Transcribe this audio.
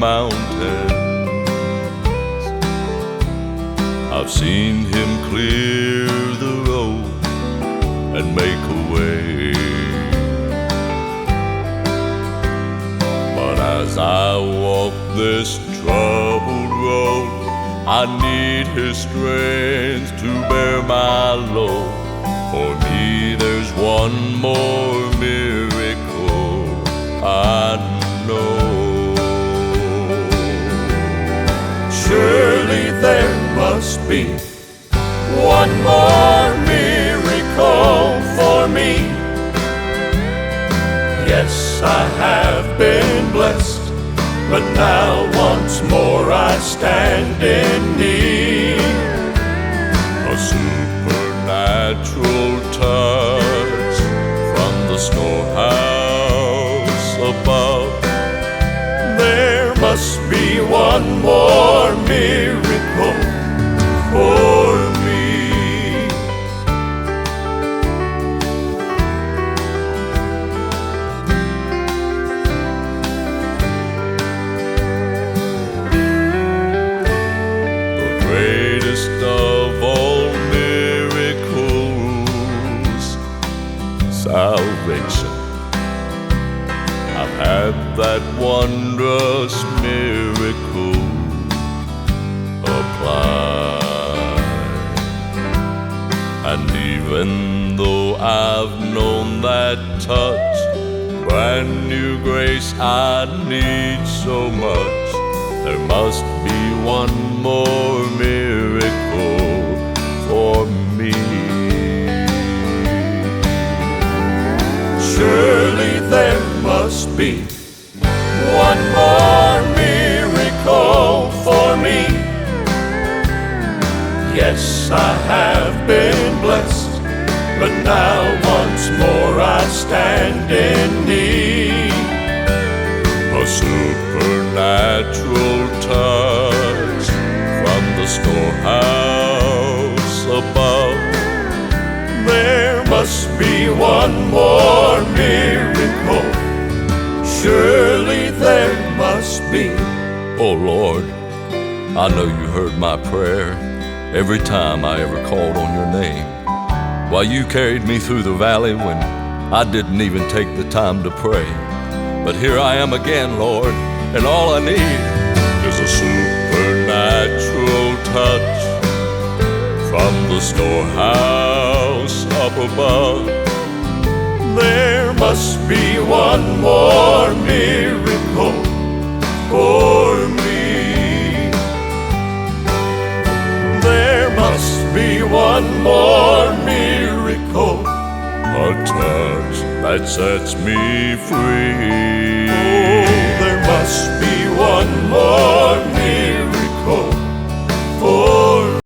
mountains. I've seen him clear the road and make a way. But as I walk this troubled road, I need his strength to bear my load. For me there's one more miracle I know. Surely there must be one more miracle for me. Yes, I have been blessed, but now once more I stand in need. A supernatural touch from the storehouse above. There must be one more miracle for me. The greatest of all miracles, salvation. I've had that wondrous miracle applied, and even though I've known that touch, brand new grace I need so much, there must be one more miracle for me. Surely there must be one more miracle for me. Yes, I have been blessed, but now once more I stand in need. A supernatural touch from the storehouse above. There must be one more miracle. Surely there must be. Oh Lord, I know you heard my prayer every time I ever called on your name. While you carried me through the valley when I didn't even take the time to pray. But here I am again, Lord, and all I need is a supernatural touch from the storehouse up above. There must be one more miracle for me. There must be one more miracle, a touch that sets me free. Oh, there must be one more miracle